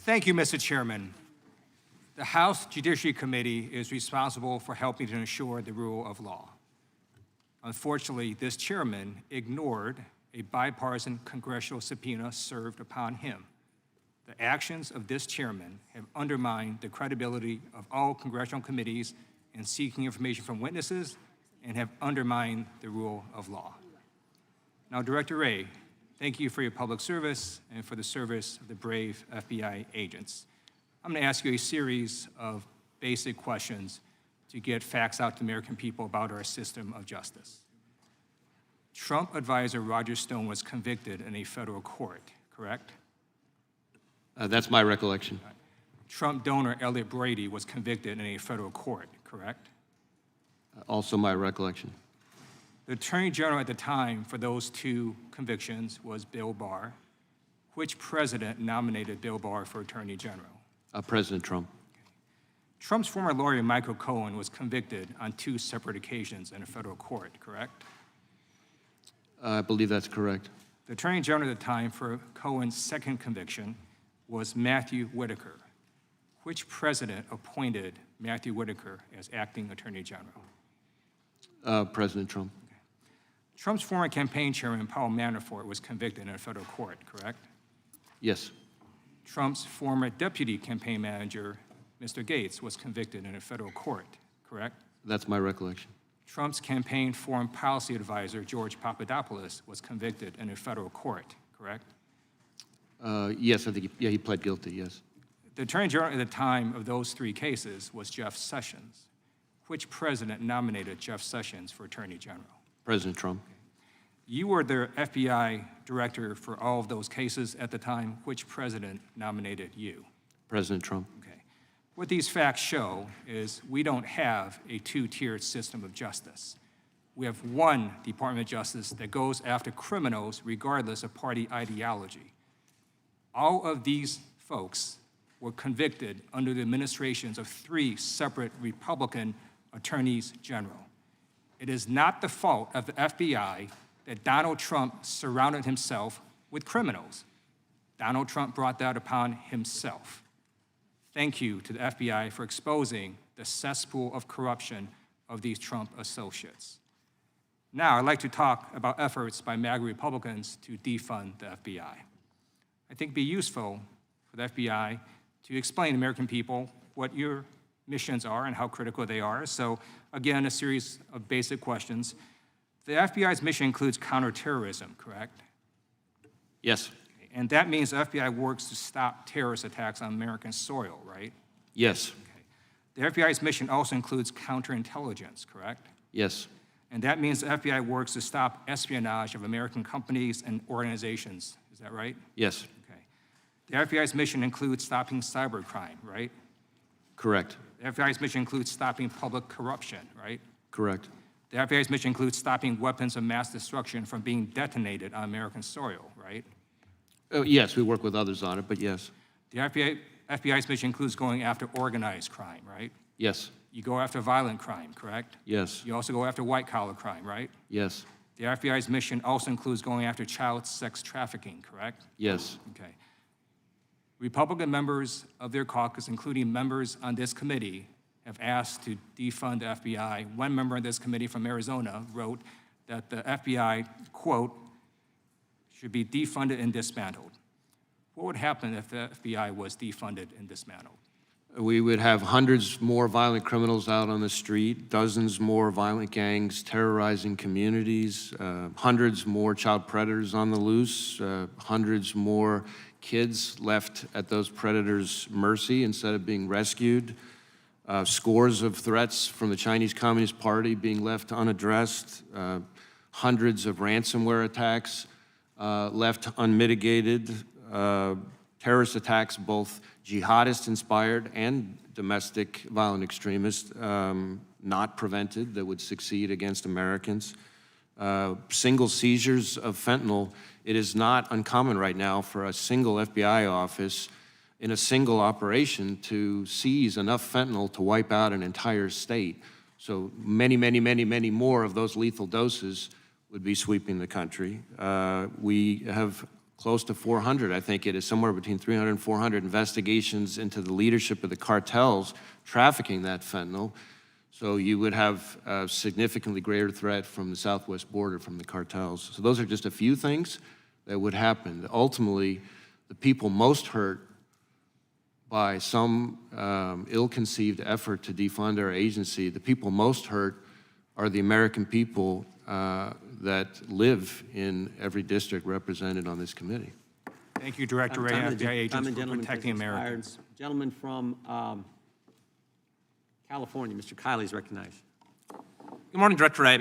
Thank you, Mr. Chairman. The House Judiciary Committee is responsible for helping to ensure the rule of law. Unfortunately, this chairman ignored a bipartisan congressional subpoena served upon him. The actions of this chairman have undermined the credibility of all congressional committees in seeking information from witnesses and have undermined the rule of law. Now, Director Wray, thank you for your public service and for the service of the brave FBI agents. I'm going to ask you a series of basic questions to get facts out to the American people about our system of justice. Trump advisor Roger Stone was convicted in a federal court, correct? That's my recollection. Trump donor Elliot Brady was convicted in a federal court, correct? Also my recollection. The Attorney General at the time for those two convictions was Bill Barr. Which president nominated Bill Barr for Attorney General? President Trump. Trump's former lawyer, Michael Cohen, was convicted on two separate occasions in a federal court, correct? I believe that's correct. The Attorney General at the time for Cohen's second conviction was Matthew Whitaker. Which president appointed Matthew Whitaker as acting Attorney General? President Trump. Okay. Trump's former campaign chairman, Paul Manafort, was convicted in a federal court, correct? Yes. Trump's former deputy campaign manager, Mr. Gates, was convicted in a federal court, correct? That's my recollection. Trump's campaign foreign policy advisor, George Papadopoulos, was convicted in a federal court, correct? Yes, I think he pled guilty, yes. The Attorney General at the time of those three cases was Jeff Sessions. Which president nominated Jeff Sessions for Attorney General? President Trump. Okay. You were the FBI director for all of those cases at the time. Which president nominated you? President Trump. Okay. What these facts show is we don't have a two-tiered system of justice. We have one Department of Justice that goes after criminals regardless of party ideology. All of these folks were convicted under the administrations of three separate Republican attorneys general. It is not the fault of the FBI that Donald Trump surrounded himself with criminals. Donald Trump brought that upon himself. Thank you to the FBI for exposing the cesspool of corruption of these Trump associates. Now, I'd like to talk about efforts by MAGA Republicans to defund the FBI. I think it'd be useful for the FBI to explain to American people what your missions are and how critical they are. So, again, a series of basic questions. The FBI's mission includes counterterrorism, correct? Yes. Okay. And that means the FBI works to stop terrorist attacks on American soil, right? Yes. Okay. The FBI's mission also includes counterintelligence, correct? Yes. And that means the FBI works to stop espionage of American companies and organizations. Is that right? Yes. Okay. The FBI's mission includes stopping cybercrime, right? Correct. The FBI's mission includes stopping public corruption, right? Correct. The FBI's mission includes stopping weapons of mass destruction from being detonated on American soil, right? Yes, we work with others on it, but yes. The FBI's mission includes going after organized crime, right? Yes. You go after violent crime, correct? Yes. You also go after white-collar crime, right? Yes. The FBI's mission also includes going after child sex trafficking, correct? Yes. Okay. Republican members of their caucus, including members on this committee, have asked to defund the FBI. One member of this committee from Arizona wrote that the FBI, quote, should be defunded and dismantled. What would happen if the FBI was defunded and dismantled? We would have hundreds more violent criminals out on the street, dozens more violent gangs terrorizing communities, hundreds more child predators on the loose, hundreds more kids left at those predators' mercy instead of being rescued, scores of threats from the Chinese Communist Party being left unaddressed, hundreds of ransomware attacks left unmitigated, terrorist attacks, both jihadist-inspired and domestic violent extremists, not prevented, that would succeed against Americans. Single seizures of fentanyl. It is not uncommon right now for a single FBI office in a single operation to seize enough fentanyl to wipe out an entire state. So many, many, many, many more of those lethal doses would be sweeping the country. We have close to 400, I think it is, somewhere between 300 and 400 investigations into the leadership of the cartels trafficking that fentanyl. So you would have a significantly greater threat from the southwest border from the cartels. So those are just a few things that would happen. Ultimately, the people most hurt by some ill-conceived effort to defund our agency, the people most hurt are the American people that live in every district represented on this committee. Thank you, Director Wray, Time and the FBI agents for gentleman protecting has expired. Americans. Gentleman from California, Mr. Kiley is recognized. Good morning, Director Wray.